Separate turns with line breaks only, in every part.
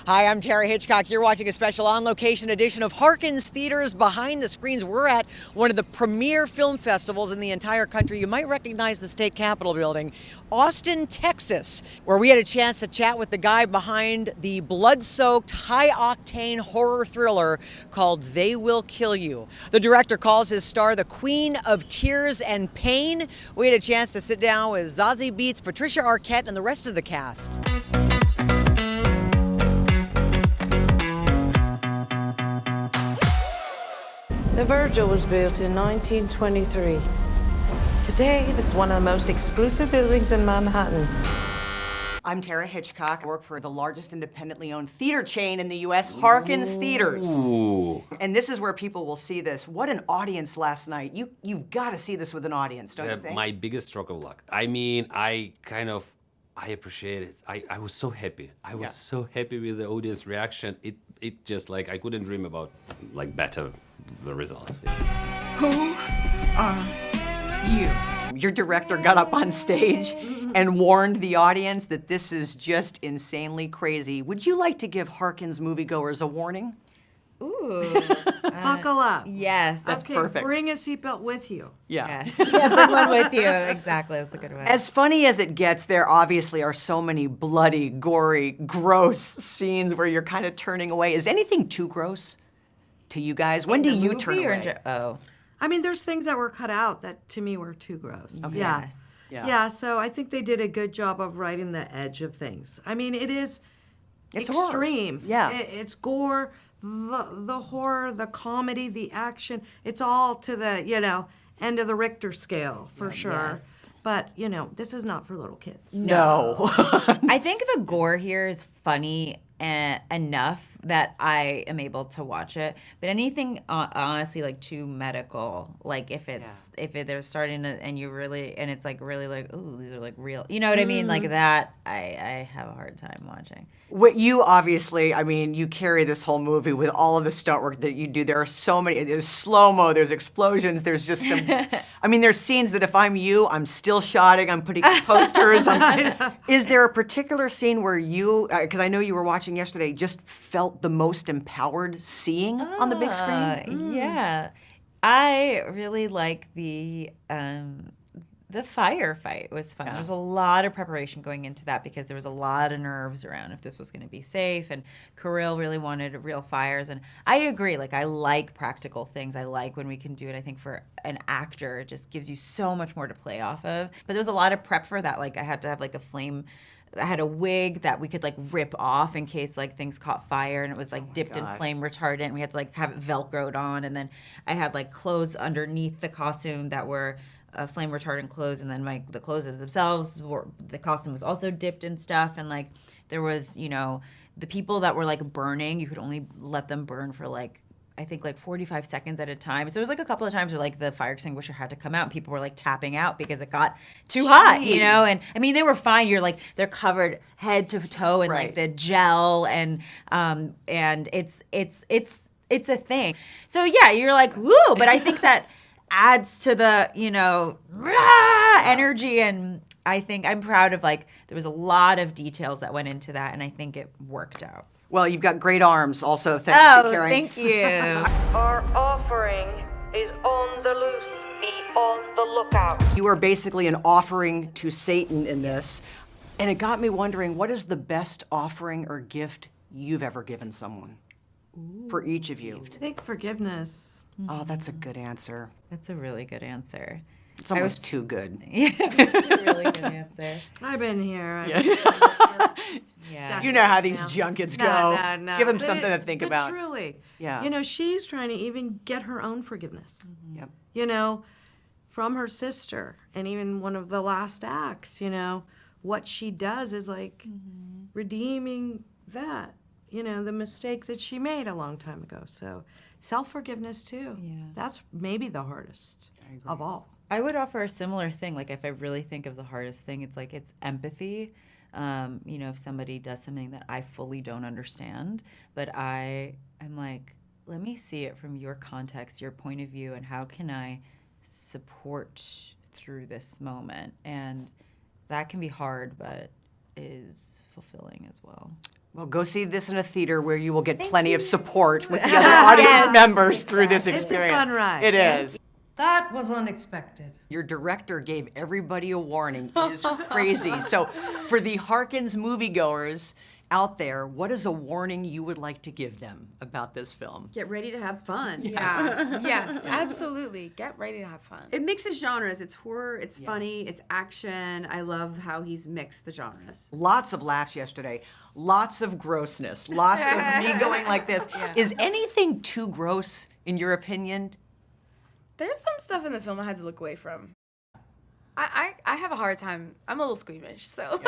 Hi, I'm Tara Hitchcock. You're watching a special on-location edition of Harkins Theaters Behind the Screens. We're at one of the premier film festivals in the entire country. You might recognize the state capitol building, Austin, Texas, where we had a chance to chat with the guy behind the blood-soaked, high-octane horror thriller called They Will Kill You. The director calls his star the Queen of Tears and Pain. We had a chance to sit down with Zazie Beetz, Patricia Arquette, and the rest of the cast.
The Virgil was built in 1923. Today, it's one of the most exclusive buildings in Manhattan.
I'm Tara Hitchcock. I work for the largest independently owned theater chain in the U.S., Harkins Theaters.
Ooh.
And this is where people will see this. What an audience last night. You've got to see this with an audience, don't you think?
My biggest stroke of luck. I mean, I appreciate it. I was so happy. I was so happy with the audience reaction. It just like, I couldn't dream about like better the results.
Who are you?
Your director got up on stage and warned the audience that this is just insanely crazy. Would you like to give Harkins moviegoers a warning?
Ooh.
Buckle up.
Yes.
That's
Okay,
perfect.
bring a seatbelt with you.
Yeah.
Yes. Yeah, bring one with you. Exactly. That's a good one.
As funny as it gets, there obviously are so many bloody, gory, gross scenes where you're kind of turning away. Is anything too gross to you guys? When do you turn away?
I mean, there's things that were cut out that to me were too gross. Okay. Yeah.
Yes.
Yeah, so I think they did a good job of writing the edge of things. I mean, it's extreme.
Horror. Yeah.
It's gore, the horror, the comedy, the action. It's all to the, end of the Richter scale for sure.
Yes.
But, this is not for little kids.
No.
I think the gore here is funny enough that I am able to watch it. But anything honestly like too medical, like if they're starting to and it's like really like, ooh, these are like real. You know what I mean? Like that I have a hard time watching.
What you obviously, I mean, you carry this whole movie with all of the stunt work that you do. There are so many, there's slow-mo, there's explosions, there's just some, I mean, there's scenes that if I'm you, I'm still shotting, I'm putting posters. Is there a particular scene where you, because I know you were watching yesterday, just felt the most empowered seeing on the big screen?
Yeah. I really like the firefight was fun. There was a lot of preparation going into that because there was a lot of nerves around if this was going to be safe. And Kirill really wanted real fires. And I agree. Like, I like practical things. I like when we can do it. I think for an actor, it just gives you so much more to play off of. But there was a lot of prep for that. Like, I had to have like a flame. I had a wig that we could like rip off in case like things caught fire, and it was like dipped in flame retardant. We had to like have it velcroed on, and then I had like clothes underneath the costume that were flame retardant clothes, and then the clothes themselves the costume was also dipped in stuff, and like there was the people that were like burning, you could only let them burn for like I think like 45 seconds at a time. So there was like a couple of times where like the fire extinguisher had to come out and people were like tapping out because it got too hot, and I mean they were fine. You're like they're covered head to toe in like the gel and it's a thing. So yeah, you're like woo, but I think that adds to the energy, and I think I'm proud of like there was a lot of details that went into that, and I think it worked out.
Well, you've got great arms also, thanks to Karen.
Thank you.
Our offering is on the loose. Be on the lookout.
You are basically an offering to Satan in this. And it got me wondering, what is the best offering or gift you've ever given someone? For each of you.
I think forgiveness.
Oh, that's a good answer.
That's a really good answer.
It's almost too good.
Yeah, that's a really good answer.
I've been here.
Yeah.
You know how these junkets go.
No.
Give them
But
something to think about.
Truly.
Yeah.
She's trying to even get her own forgiveness.
Yep.
From her sister. And even one of the last acts, what she does is like redeeming that, the mistake that she made a long time ago. So self-forgiveness too.
Yeah.
That's maybe the hardest of all.
I would offer a similar thing. Like if I really think of the hardest thing, it's like it's empathy. If somebody does something that I fully don't understand, but I'm like, let me see it from your context, your point of view, and how can I support through this moment? And that can be hard, but is fulfilling as well.
Well, go see this in a theater where you will get plenty of support with the other audience members through this experience.
fun ride.
It is.
That was unexpected.
Your director gave everybody a warning. It is crazy. So, for the Harkins moviegoers out there, what is a warning you would like to give them about this film?
Get ready to have fun.
Yeah. Yes, absolutely. Get ready to have fun.
It mixes genres. It's horror, it's funny, it's action. I love how he's mixed the genres.
Lots of laughs yesterday, lots of grossness, lots of me going like this. Is anything too gross, in your opinion?
There's some stuff in the film I had to look away from. I have a hard time. I'm a little squeamish, so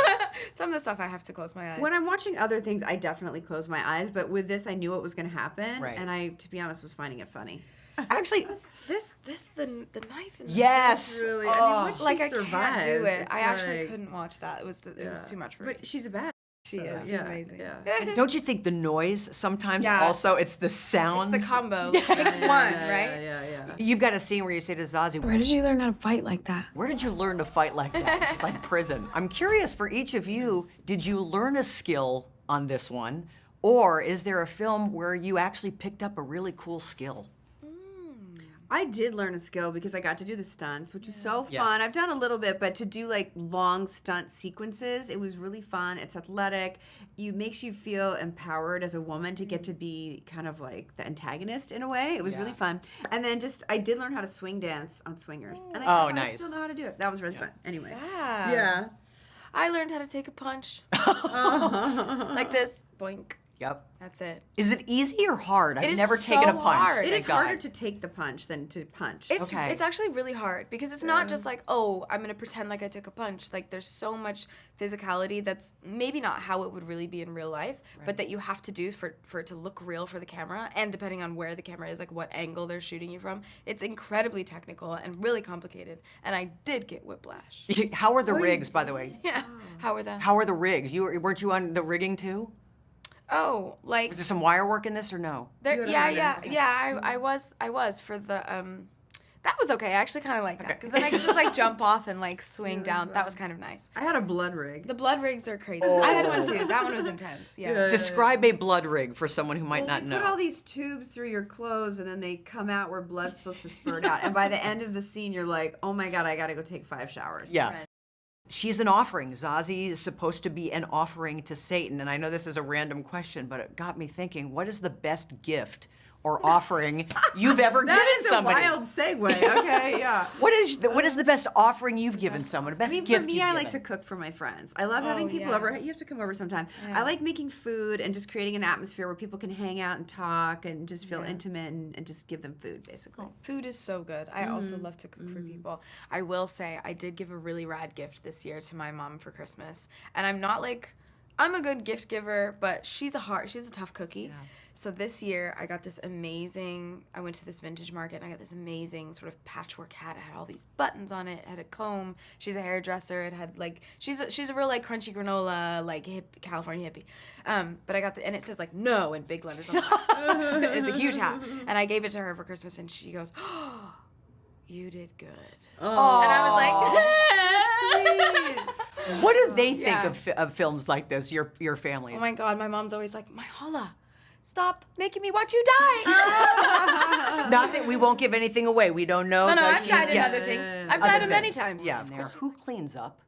some of the stuff I have to close my eyes.
When I'm watching other things, I definitely close my eyes, but with this, I knew it was going to happen,
Right.
and I, to be honest, was finding it funny.
Actually,
the knife in the
yes.
Really, I mean, what she
like I
survives,
can't do it.
it's
I actually
like-
couldn't watch that. It was too much for me.
But she's a bad.
She is. She's
yeah,
amazing.
yeah.
Don't you think the noise sometimes
Yeah.
also, it's the sounds?
It's the combo. Pick one, right?
Yeah.
You've got a scene where you say to Zazie,
Where did you learn how to fight like that?
where did you learn to fight like that? It's like prison. I'm curious for each of you, did you learn a skill on this one? Or is there a film where you actually picked up a really cool skill?
I did learn a skill because I got to do the stunts, which is so fun.
Yes.
I've done a little bit, but to do like long stunt sequences, it was really fun. It's athletic. It makes you feel empowered as a woman to get to be kind of like the antagonist in a way. It was really fun. And then I did learn how to swing dance on swingers. And I
nice.
still know how to do it. That was really fun. Anyway.
Yeah.
Yeah.
I learned how to take a punch. Like this. Boink.
Yep.
That's it.
Is it easy or hard? I've
is
never taken a
so
punch.
hard.
It
thank
is harder
God.
to take the punch than to punch.
It's
Okay.
it's actually really hard because it's not just like, oh, I'm gonna pretend like I took a punch. Like there's so much physicality that's maybe not how it would really be in real life, but that you have to do for it to look real for the camera, and depending on where the camera is, like what angle they're shooting you from, it's incredibly technical and really complicated. And I did get whiplash.
How are the rigs, by the way?
Yeah. How are the?
How are the rigs? Weren't you on the rigging too?
Oh, like
Was there some wire work in this or no?
there, yeah. I was for the That was okay. I actually kind of like that because then I could just like jump off and like swing down. That was kind of nice.
I had a blood rig.
The blood rigs are crazy. I had one too. That one was intense. Yeah.
Describe a blood rig for someone who might not
You
know.
put all these tubes through your clothes and then they come out where blood's supposed to spurt out. And by the end of the scene, you're like, oh my God, I got to go take 5 showers.
Yeah.
Right.
She's an offering. Zazie is supposed to be an offering to Satan. And I know this is a random question, but it got me thinking, what is the best gift or offering you've ever given
That is
somebody?
a wild segue. Okay, yeah.
What is the best offering you've given someone? The best
I mean,
gift
for me,
you've
I like to
given?
cook for my friends. I love having people
yeah.
over. You have to come over sometime. I like making food and just creating an atmosphere where people can hang out and talk and just feel intimate and just give them food, basically.
Food is so good. I also love to cook for people. I will say I did give a really rad gift this year to my mom for Christmas. And I'm a good gift giver, but she's a tough cookie. Yeah. So this year I got I went to this vintage market and I got this amazing sort of patchwork hat. It had all these buttons on it. It had a comb. She's a hairdresser. It had like, she's a real like crunchy granola, like hip California hippie. But I got and it says like no in big letters on the hat. It's a huge hat. And I gave it to her for Christmas and she goes, oh, you did good. Oh. And I was like, sweet.
What do they think
Yeah.
of films like this, your families?
Oh my God, my mom's always like, Myha'la, stop making me watch you die.
Not that we won't give anything away. We don't know.
No,
does
I've
she-
died in
yeah.
other things. I've died
Other
in many
things.
times.
Yeah,
Of
there.
course.
Who cleans up?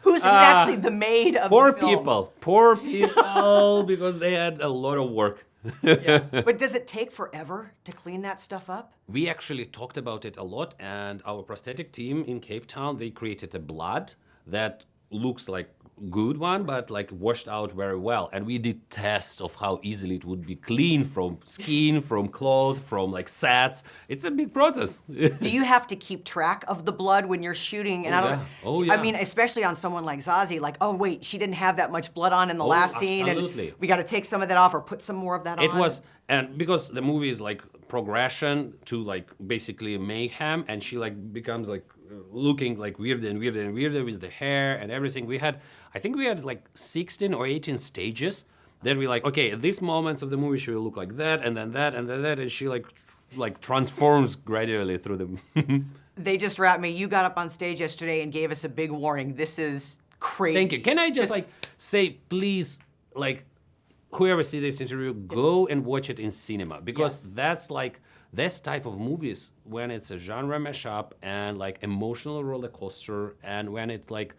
Who's actually the maid of
Poor
the film?
poor people, because they had a lot of work.
But does it take forever to clean that stuff up?
We actually talked about it a lot, and our prosthetic team in Cape Town, they created a blood that looks like good one, but like washed out very well. And we did tests of how easily it would be cleaned from skin, from cloth, from like sets. It's a big process.
Do you have to keep track of the blood when you're shooting? And
Oh,
I don't.
yeah. Oh, yeah.
I mean, especially on someone like Zazie, like, oh wait, she didn't have that much blood on in the
Oh,
last scene,
absolutely.
and we got to take some of that off or put some more of that on.
It was, and because the movie is like progression to like basically mayhem, and she like becomes like looking like weirder and weirder and weirder with the hair and everything. I think we had like 16 or 18 stages. Then we like, okay, at these moments of the movie she will look like that, and then that, and then that, and she like transforms gradually through the.
They just wrapped me. You got up on stage yesterday and gave us a big warning. This is crazy.
Thank you. Can I just like say, please like, whoever see this interview, go and watch it in cinema, because that's like this type of movies when it's a genre mashup and like emotional roller coaster, and when it's like,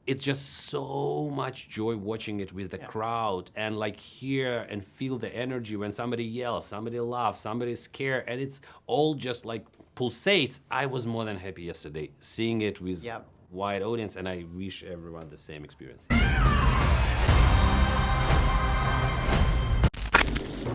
it's just so much joy watching it with the crowd and like hear and feel the energy when somebody yells, somebody laughs, somebody's scared, and it's all just like pulsates. I was more than happy yesterday seeing it with wide audience, and I wish everyone the same experience.